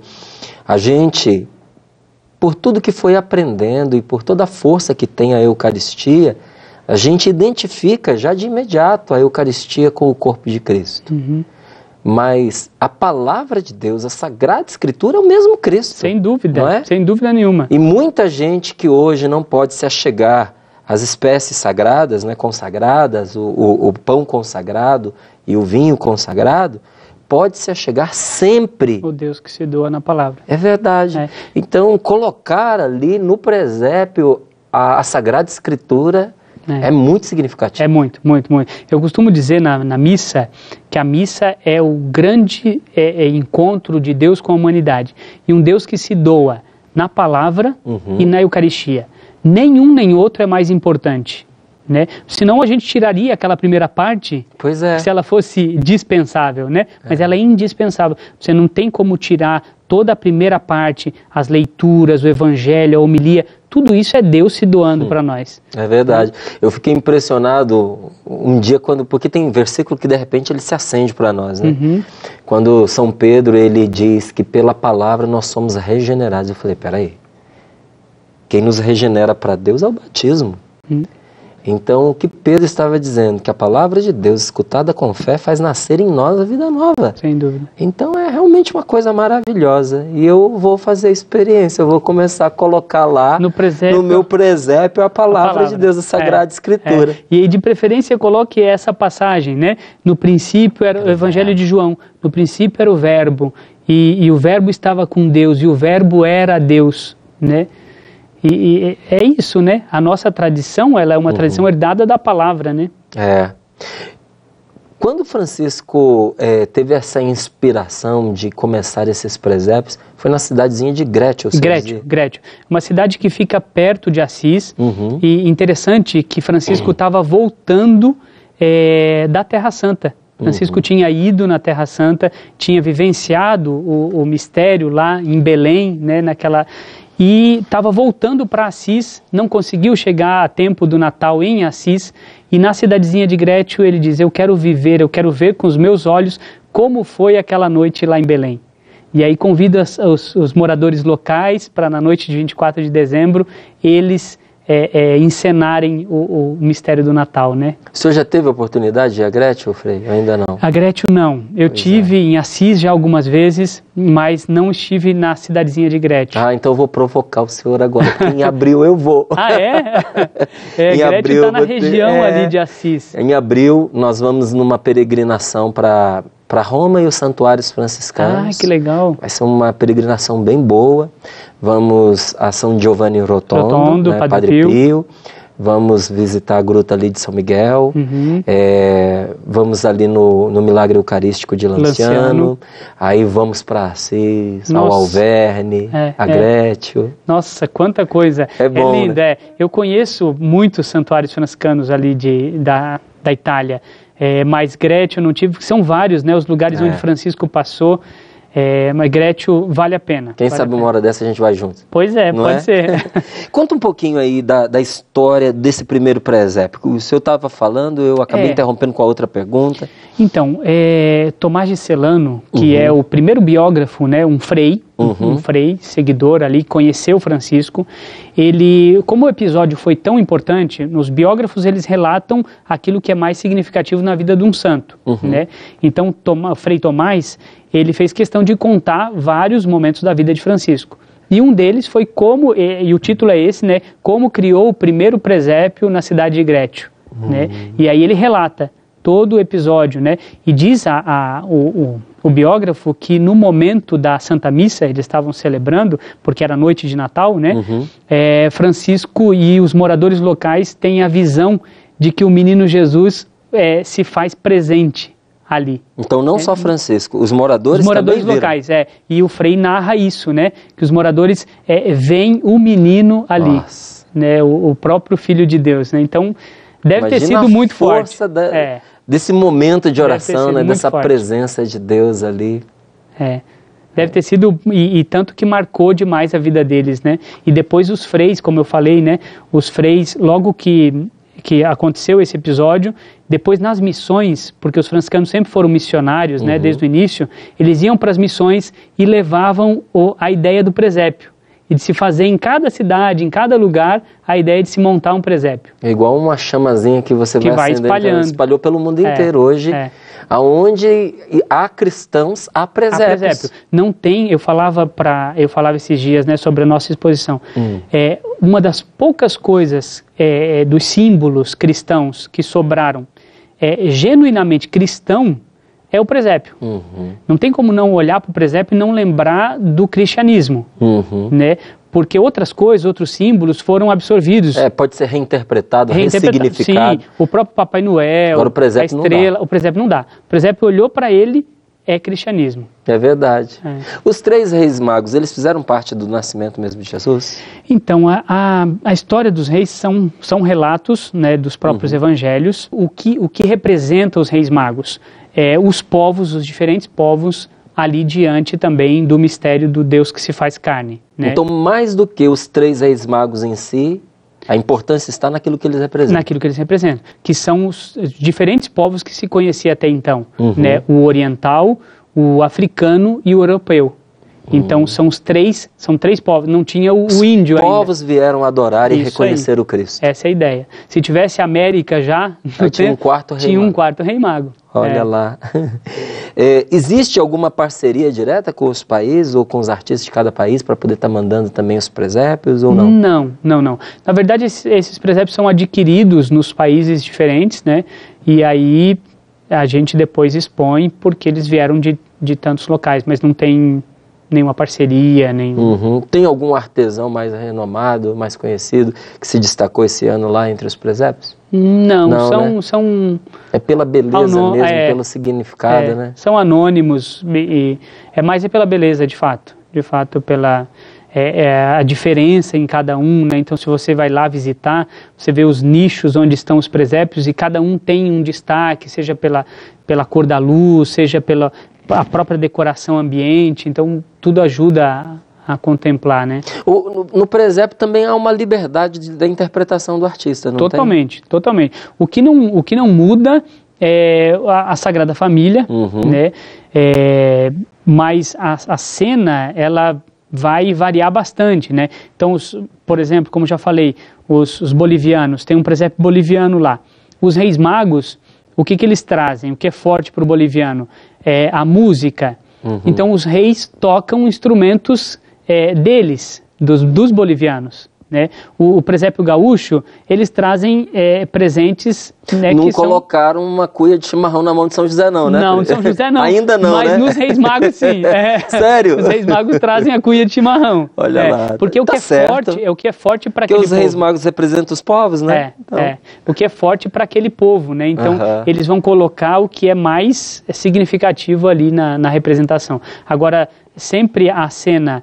a gente, por tudo que foi aprendendo e por toda a força que tem a Eucaristia, a gente identifica já de imediato a Eucaristia com o corpo de Cristo. Mas a palavra de Deus, a Sagrada Escritura é o mesmo Cristo. Sem dúvida, não é? Sem dúvida nenhuma. E muita gente que hoje não pode se achegar às espécies sagradas, né, consagradas, o pão consagrado e o vinho consagrado, pode se achegar sempre. O Deus que se doa na palavra. É verdade. É. Então, colocar ali no presépio a Sagrada Escritura é muito significativo. É muito, muito, muito. Eu costumo dizer na missa que a missa é o grande encontro de Deus com a humanidade. E um Deus que se doa na palavra e na Eucaristia. Nenhum nem outro é mais importante, né? Senão a gente tiraria aquela primeira parte, pois é, se ela fosse dispensável, né? Mas ela é indispensável. Você não tem como tirar toda a primeira parte, as leituras, o evangelho, a homilia, tudo isso é Deus se doando para nós. É verdade. Eu fiquei impressionado um dia porque tem versículo que de repente ele se acende para nós, né? Quando São Pedro ele diz que pela palavra nós somos regenerados. Eu falei, peraí, quem nos regenera para Deus é o batismo. Então, o que Pedro estava dizendo? Que a palavra de Deus, escutada com fé, faz nascer em nós a vida nova. Sem dúvida. Então, é realmente uma coisa maravilhosa. E eu vou fazer a experiência, eu vou começar a colocar lá no meu presépio a palavra de Deus, a Sagrada Escritura. E de preferência, coloque essa passagem, né? No princípio era o Evangelho de João, no princípio era o Verbo, e o Verbo estava com Deus, e o Verbo era Deus, né? E é isso, né? A nossa tradição, ela é uma tradição herdada da palavra, né? É. Quando Francisco teve essa inspiração de começar esses presépios, foi na cidadezinha de Grétio. Grétio. Uma cidade que fica perto de Assis. E interessante que Francisco estava voltando da Terra Santa. Francisco tinha ido na Terra Santa, tinha vivenciado o mistério lá em Belém, né? E estava voltando para Assis, não conseguiu chegar a tempo do Natal em Assis, e na cidadezinha de Grétio ele diz, eu quero ver com os meus olhos como foi aquela noite lá em Belém. E aí convida os moradores locais para na noite de 24 de dezembro eles encenarem o mistério do Natal, né? O senhor já teve a oportunidade de ir a Grétio, Frei? Ainda não? A Grétio não. Eu tive em Assis já algumas vezes, mas não estive na cidadezinha de Grétio. Ah, então eu vou provocar o senhor agora. Em abril eu vou. Ah, é? Grétio está na região ali de Assis. Em abril nós vamos numa peregrinação para Roma e os santuários franciscanos. Ah, que legal. Vai ser uma peregrinação bem boa. Vamos a São Giovanni Rotondo, né, Padre Pio. Vamos visitar a gruta ali de São Miguel. Vamos ali no Milagre Eucarístico de Lanciano. Aí vamos para Assis, ao Alverne, a Grétio. Nossa, quanta coisa. É bom, lindo, né? Eu conheço muitos santuários franciscanos ali da Itália. Mas Grétio eu não tive, porque são vários, né, os lugares onde Francisco passou, mas Grétio vale a pena. Quem sabe uma hora dessa a gente vai junto. Pois é, pode ser. Conta um pouquinho aí da história desse primeiro presépio. O senhor estava falando, eu acabei interrompendo com a outra pergunta. Então, Tomás de Celano, que é o primeiro biógrafo, né, um frei, seguidor ali, conheceu Francisco. Ele, como o episódio foi tão importante, nos biógrafos eles relatam aquilo que é mais significativo na vida de um santo, né? Então, Frei Tomás, ele fez questão de contar vários momentos da vida de Francisco. E um deles foi como, e o título é esse, né? Como criou o primeiro presépio na cidade de Grétio, né? E aí ele relata todo o episódio, né? E diz o biógrafo que no momento da Santa Missa, eles estavam celebrando, porque era noite de Natal, né? Francisco e os moradores locais têm a visão de que o menino Jesus se faz presente ali. Então não só Francisco, os moradores locais, e o Frei narra isso, né? Que os moradores veem o menino ali, né? O próprio Filho de Deus, né? Então deve ter sido muito forte. Desse momento de oração, né? Dessa presença de Deus ali. Deve ter sido, e tanto que marcou demais a vida deles, né? E depois os freis, como eu falei, né? Os freis, logo que aconteceu esse episódio, depois nas missões, porque os franciscanos sempre foram missionários, né? Desde o início, eles iam para as missões e levavam a ideia do presépio. E de se fazer em cada cidade, em cada lugar, a ideia de se montar um presépio. É igual uma chamazinha que você vai acendendo, espalhando. Então, espalhou pelo mundo inteiro. Hoje, aonde há cristãos, há presépios. Não tem, eu falava esses dias, né, sobre a nossa exposição. Uma das poucas coisas dos símbolos cristãos que sobraram, genuinamente cristão, é o presépio. Não tem como não olhar para o presépio e não lembrar do cristianismo, né? Porque outras coisas, outros símbolos foram absorvidos. Pode ser reinterpretado, ressignificado. Sim, o próprio Papai Noel, agora, o presépio a estrela, o presépio não dá. O presépio olhou para ele, é cristianismo. É verdade. Os 3 reis magos, eles fizeram parte do nascimento mesmo de Jesus? Então, a história dos reis são relatos, né, dos próprios evangelhos. O que representa os reis magos? Os povos, os diferentes povos, ali diante também do mistério do Deus que se faz carne. Né? Então, mais do que os 3 reis magos em si, a importância está naquilo que eles representam. Naquilo que eles representam, que são os diferentes povos que se conhecia até então. Né? O oriental, o africano e o europeu. Então, são três povos, não tinha o índio ainda. Os povos vieram adorar e reconhecer o Cristo. Essa é a ideia. Se tivesse América já, tinha um quarto rei tinha mago. Um quarto rei mago. Olha lá. Existe alguma parceria direta com os países ou com os artistas de cada país para poder estar mandando também os presépios ou não? Não. Na verdade, esses presépios são adquiridos nos países diferentes, né? E aí a gente depois expõe porque eles vieram de tantos locais, mas não tem nenhuma parceria, nem... Tem algum artesão mais renomado, mais conhecido, que se destacou esse ano lá entre os presépios? Não, são... É pela beleza mesmo, pelo significado, né? São anônimos, mais pela beleza, de fato. De fato, pela... a diferença em cada um, né? Então, se você vai lá visitar, você vê os nichos onde estão os presépios e cada um tem um destaque, seja pela cor da luz, seja pela a própria decoração ambiente, então tudo ajuda a contemplar, né? No presépio também há uma liberdade da interpretação do artista, não tem? Totalmente. O que não muda é a Sagrada Família, né? Mas a cena, ela vai variar bastante, né? Então, por exemplo, como já falei, os bolivianos, tem um presépio boliviano lá. Os reis magos, o que eles trazem? O que é forte para o boliviano? A música. Então, os reis tocam instrumentos deles, dos bolivianos. Né? O presépio gaúcho, eles trazem presentes... Né, não colocaram uma cuia de chimarrão na mão de São José não, né? Não, de São José não. Ainda não, mas né? Nos Reis Magos, sim. Sério? Os Reis Magos trazem a cuia de chimarrão. Olha lá. Porque o que é forte para aquele povo. Porque os Reis Magos representam os povos, né? O que é forte para aquele povo, né? Então, eles vão colocar o que é mais significativo ali na representação. Agora, sempre a cena...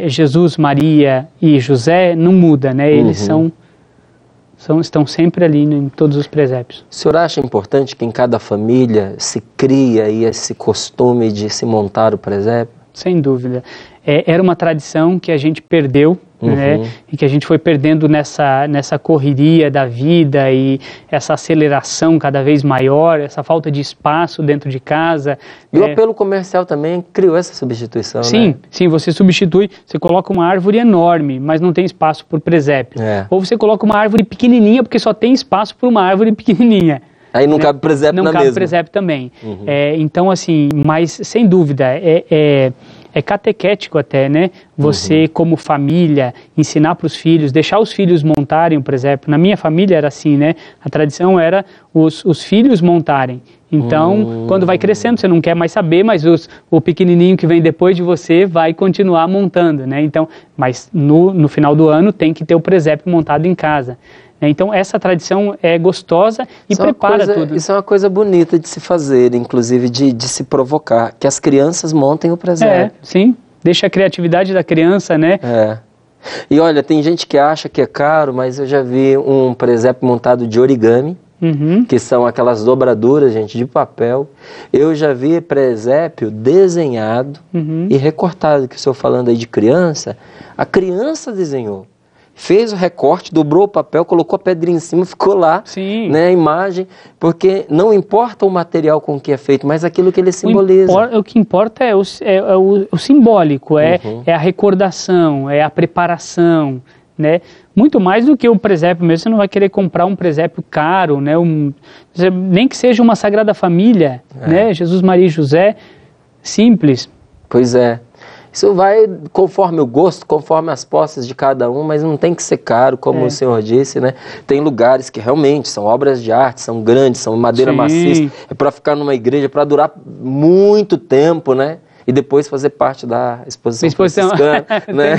Jesus, Maria e José não muda, né? Eles estão sempre ali em todos os presépios. O senhor acha importante que em cada família se cria esse costume de se montar o presépio? Sem dúvida. Era uma tradição que a gente perdeu, né? E que a gente foi perdendo nessa correria da vida e essa aceleração cada vez maior, essa falta de espaço dentro de casa. E o apelo comercial também criou essa substituição, sim, né? Sim, você substitui, você coloca uma árvore enorme, mas não tem espaço por presépio. Ou você coloca uma árvore pequenininha, porque só tem espaço para uma árvore pequenininha. Aí não cabe presépio na mesma. Não cabe presépio também. Então, assim, mas sem dúvida, é catequético até, né? Você, como família, ensinar para os filhos, deixar os filhos montarem o presépio. Na minha família era assim, né? A tradição era os filhos montarem. Então, quando vai crescendo, você não quer mais saber, mas o pequenininho que vem depois de você vai continuar montando, né? Então, mas no final do ano tem que ter o presépio montado em casa. Então, essa tradição é gostosa e prepara tudo. Isso é uma coisa bonita de se fazer, inclusive de se provocar, que as crianças montem o presépio. Sim, deixa a criatividade da criança, né? E olha, tem gente que acha que é caro, mas eu já vi um presépio montado de origami, que são aquelas dobraduras, gente, de papel. Eu já vi presépio desenhado e recortado, que o senhor falando aí de criança, a criança desenhou. Fez o recorte, dobrou o papel, colocou a pedrinha em cima, ficou lá, né, a imagem, porque não importa o material com que é feito, mas aquilo que ele simboliza. O que importa é o simbólico, é a recordação, é a preparação, né? Muito mais do que o presépio mesmo. Você não vai querer comprar um presépio caro, né? Nem que seja uma Sagrada Família, né? Jesus, Maria e José, simples. Pois é. Isso vai conforme o gosto, conforme as posses de cada um, mas não tem que ser caro, como o senhor disse, né? Tem lugares que realmente são obras de arte, são grandes, são madeira maciça, é para ficar numa igreja, para durar muito tempo, né? E depois fazer parte da exposição franciscana, né?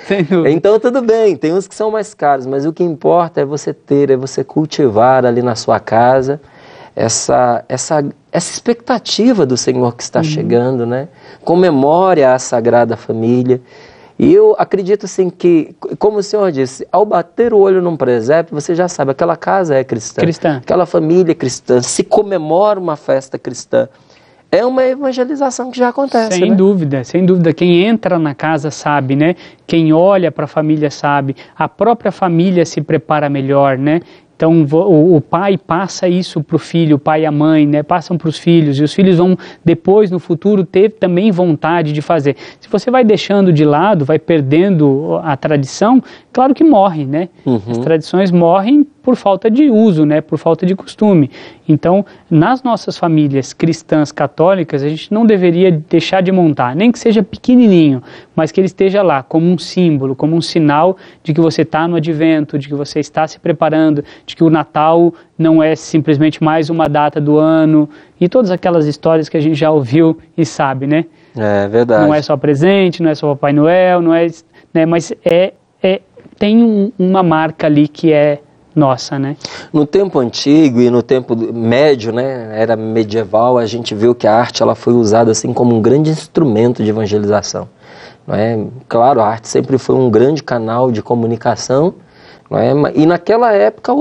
Sem dúvida. Então tudo bem, tem uns que são mais caros, mas o que importa é você ter, é você cultivar ali na sua casa essa expectativa do Senhor que está chegando, né? Comemore a Sagrada Família. E eu acredito assim que, como o senhor disse, ao bater o olho num presépio, você já sabe, aquela casa é cristã. Aquela família é cristã, se comemora uma festa cristã. É uma evangelização que já acontece, Sem dúvida, sem dúvida. Quem entra na casa sabe, né? Quem olha para a família sabe. A própria família se prepara melhor, né? Então o pai passa isso para o filho, o pai e a mãe, né, passam para os filhos, e os filhos vão depois, no futuro, ter também vontade de fazer. Se você vai deixando de lado, vai perdendo a tradição, claro que morre, né? As tradições morrem por falta de uso, né, por falta de costume. Então, nas nossas famílias cristãs católicas, a gente não deveria deixar de montar, nem que seja pequenininho, mas que ele esteja lá como um símbolo, como um sinal de que você está no advento, de que você está se preparando, de que o Natal não é simplesmente mais uma data do ano, e todas aquelas histórias que a gente já ouviu e sabe, né? É verdade. Não é só presente, não é só Papai Noel, não é, né, mas tem uma marca ali que é nossa, né? No tempo antigo e no tempo médio, né, era medieval, a gente viu que a arte ela foi usada assim como um grande instrumento de evangelização. Não é? Claro, a arte sempre foi um grande canal de comunicação, não é? E naquela época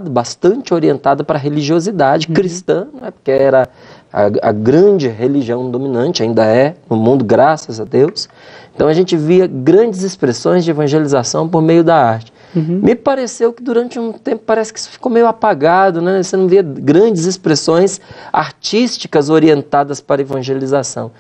bastante orientada para a religiosidade cristã, não é? Porque era a grande religião dominante, ainda é no mundo, graças a Deus. Então a gente via grandes expressões de evangelização por meio da arte. Me pareceu que durante um tempo parece que isso ficou meio apagado, né? Você não via grandes expressões artísticas orientadas para a evangelização.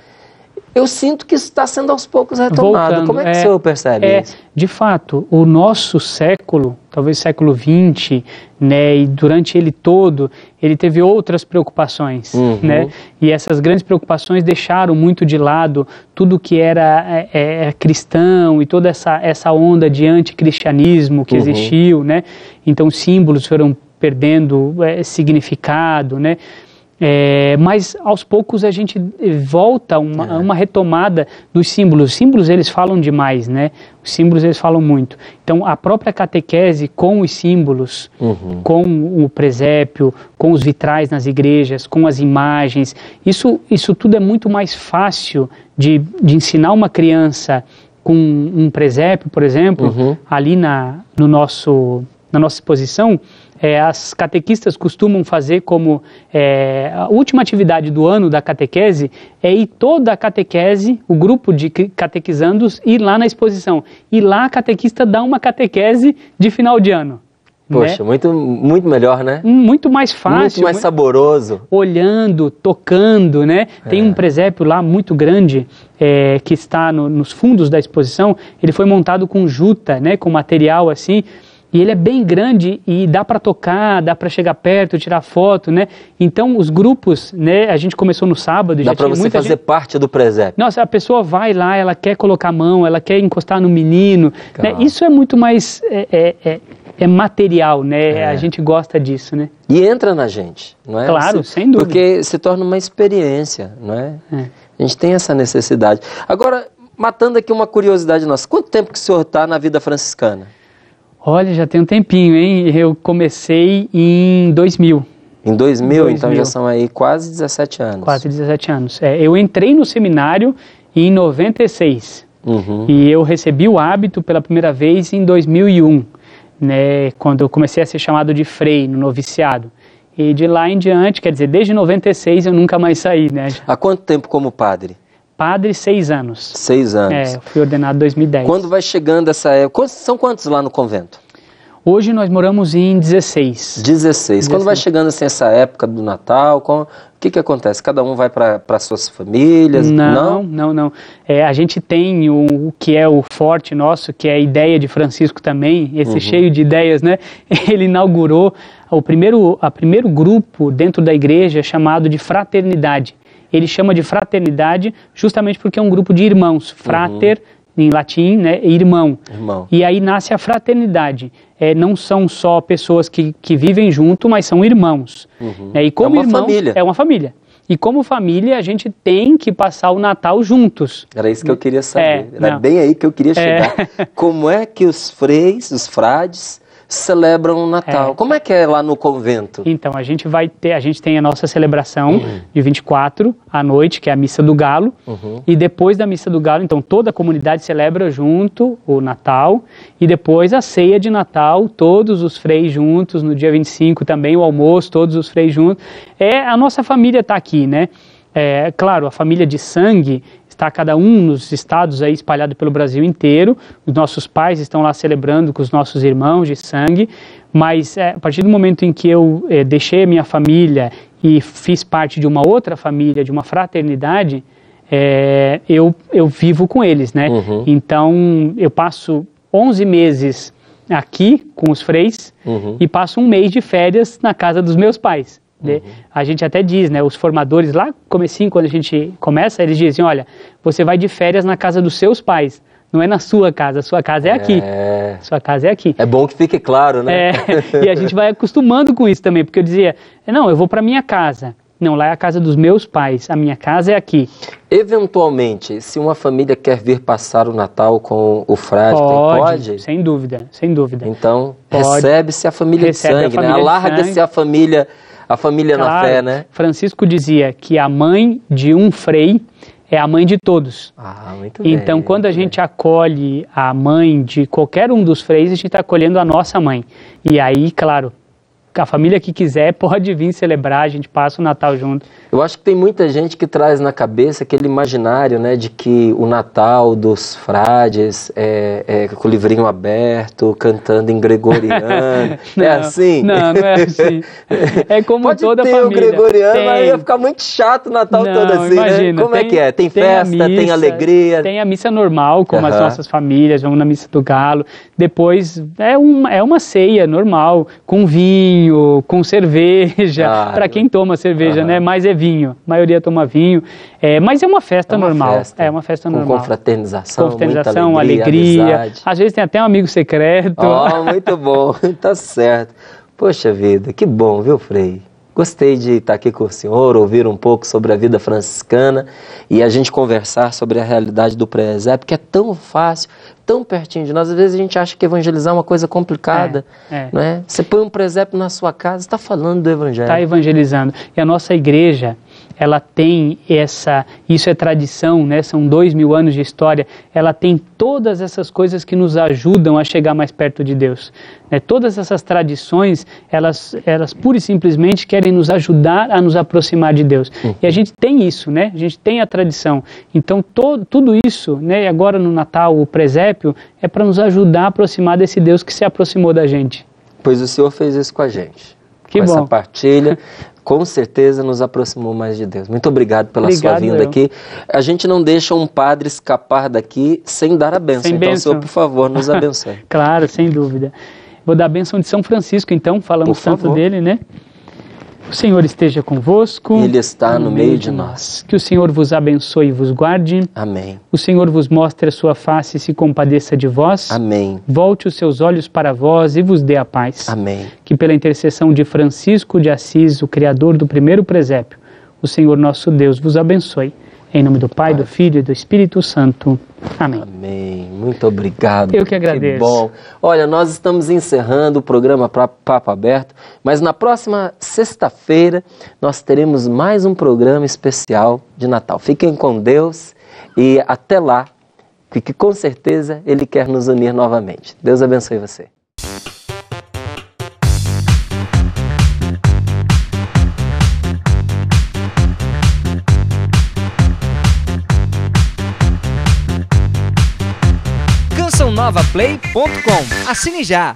Eu sinto que isso está sendo aos poucos retomado. Voltando, como é que o senhor percebe isso? De fato, o nosso século, talvez século XX, né, e durante ele todo, ele teve outras preocupações, né? E essas grandes preocupações deixaram muito de lado tudo que era cristão e toda essa onda de anticristianismo que existiu, né? Então, símbolos foram perdendo significado, né? Mas aos poucos a gente volta a uma retomada dos símbolos. Os símbolos eles falam demais, né? Os símbolos eles falam muito. Então a própria catequese com os símbolos, com o presépio, com os vitrais nas igrejas, com as imagens, isso tudo é muito mais fácil de ensinar uma criança com um presépio, por exemplo, ali na nossa exposição. As catequistas costumam fazer como a última atividade do ano da catequese é ir toda a catequese, o grupo de catequizandos, ir lá na exposição. E lá a catequista dá uma catequese de final de ano. Poxa, né? muito melhor, né? Muito mais fácil. Muito mais saboroso. Olhando, tocando, né? Tem um presépio lá muito grande que está nos fundos da exposição. Ele foi montado com juta, né? Com material assim. E ele é bem grande e dá para tocar, dá para chegar perto, tirar foto, né? Então, os grupos, né? A gente começou no sábado. Dá para você fazer parte do presépio. Nossa, a pessoa vai lá, ela quer colocar a mão, ela quer encostar no menino. Né? Isso é muito mais material, né? A gente gosta disso, né? E entra na gente, não é? Claro, sem dúvida. Porque se torna uma experiência, não é? A gente tem essa necessidade. Agora, matando aqui uma curiosidade nossa, quanto tempo que o senhor está na vida franciscana? Olha, já tem um tempinho, hein? Eu comecei em 2000. Em 2000, então já são aí quase 17 anos. Quase 17 anos. Eu entrei no seminário em 96. E eu recebi o hábito pela primeira vez em 2001, né? Quando eu comecei a ser chamado de frei no noviciado. E de lá em diante, quer dizer, desde 96 eu nunca mais saí, né? Há quanto tempo como padre? Padre, 6 anos. 6 anos. Eu fui ordenado em 2010. Quando vai chegando essa época, são quantos lá no convento? Hoje nós moramos em 16. 16. Quando vai chegando assim essa época do Natal, o que acontece? Cada um vai para suas famílias? Não. A gente tem o que é o forte nosso, que é a ideia de Francisco também, esse cheio de ideias, né? Ele inaugurou o primeiro grupo dentro da igreja chamado de fraternidade. Ele chama de fraternidade justamente porque é um grupo de irmãos, frater, em latim, né, irmão. E aí nasce a fraternidade. Não são só pessoas que vivem junto, mas são irmãos. E como família. É uma família. E como família, a gente tem que passar o Natal juntos. Era isso que eu queria saber. Era bem aí que eu queria chegar. Como é que os frades, celebram o Natal? Como é que é lá no convento? Então, a gente tem a nossa celebração de 24 à noite, que é a Missa do Galo, e depois da Missa do Galo, então toda a comunidade celebra junto o Natal, e depois a ceia de Natal, todos os freis juntos, no dia 25 também o almoço, todos os freis juntos. A nossa família está aqui, né? Claro, a família de sangue está cada um nos estados aí espalhado pelo Brasil inteiro. Os nossos pais estão lá celebrando com os nossos irmãos de sangue, mas a partir do momento em que eu deixei a minha família e fiz parte de uma outra família, de uma fraternidade, eu vivo com eles, né? Então eu passo 11 meses aqui com os freis e passo um mês de férias na casa dos meus pais. A gente até diz, né, os formadores lá, comecinho, quando a gente começa, eles dizem, olha, você vai de férias na casa dos seus pais, não é na sua casa, a sua casa é aqui. Sua casa é aqui. É bom que fique claro, né? E a gente vai acostumando com isso também, porque eu dizia, não, eu vou para minha casa. Não, lá é a casa dos meus pais, a minha casa é aqui. Eventualmente, se uma família quer vir passar o Natal com o frade, pode? Sem dúvida, sem dúvida. Então, recebe-se a família de sangue, né? Alarga-se a família claro, na fé, né? Francisco dizia que a mãe de um frei é a mãe de todos. Muito bem. Então, quando a gente acolhe a mãe de qualquer um dos freis, a gente está acolhendo a nossa mãe. E aí, claro, a família que quiser pode vir celebrar, a gente passa o Natal junto. Eu acho que tem muita gente que traz na cabeça aquele imaginário, né, de que o Natal dos frades é com o livrinho aberto, cantando em gregoriano. Não, é assim? Não é assim. É como pode toda ter família. O gregoriano, mas ia ficar muito chato o Natal todo assim, imagina, né? Como é que é? Tem festa, missa, tem alegria? Tem a missa normal, como as nossas famílias, vamos na Missa do Galo. Depois é uma ceia normal, com vinho, com cerveja, para quem toma cerveja, né? Mas é vinho, a maioria toma vinho, mas é uma festa normal. É uma festa normal. Com confraternização, muita alegria. Amizade. Às vezes tem até um amigo secreto. Muito bom, tá certo. Poxa vida, que bom, viu, Frei? Gostei de estar aqui com o senhor, ouvir um pouco sobre a vida franciscana e a gente conversar sobre a realidade do presépio, que é tão fácil, tão pertinho de nós. Às vezes a gente acha que evangelizar é uma coisa complicada, não é? Você põe um presépio na sua casa, está falando do evangelho. Está evangelizando. E a nossa igreja, ela tem isso é tradição, né? São 2000 anos de história, ela tem todas essas coisas que nos ajudam a chegar mais perto de Deus. Todas essas tradições, elas pura e simplesmente querem nos ajudar a nos aproximar de Deus. E a gente tem isso, né? A gente tem a tradição. Então, tudo isso, né? E agora no Natal, o presépio, é para nos ajudar a aproximar desse Deus que se aproximou da gente. Pois o Senhor fez isso com a gente. Que bom. Essa partilha, com certeza nos aproximou mais de Deus. Muito obrigado pela sua vinda aqui. A gente não deixa um padre escapar daqui sem dar a bênção. Então, o Senhor, por favor, nos abençoe. Claro, sem dúvida. Vou dar a bênção de São Francisco, então, falamos tanto dele, né? O Senhor esteja convosco. Ele está no meio de nós. Que o Senhor vos abençoe e vos guarde. Amém. O Senhor vos mostre a sua face e se compadeça de vós. Amém. Volte os seus olhos para vós e vos dê a paz. Amém. Que pela intercessão de Francisco de Assis, o criador do primeiro presépio, o Senhor nosso Deus vos abençoe. Em nome do Pai, do Filho e do Espírito Santo. Amém. Amém. Muito obrigado. Eu que agradeço. Que bom. Olha, nós estamos encerrando o programa Papo Aberto, mas na próxima sexta-feira nós teremos mais um programa especial de Natal. Fiquem com Deus e até lá, que com certeza Ele quer nos unir novamente. Deus abençoe você. radionovaplay.com. Assine já!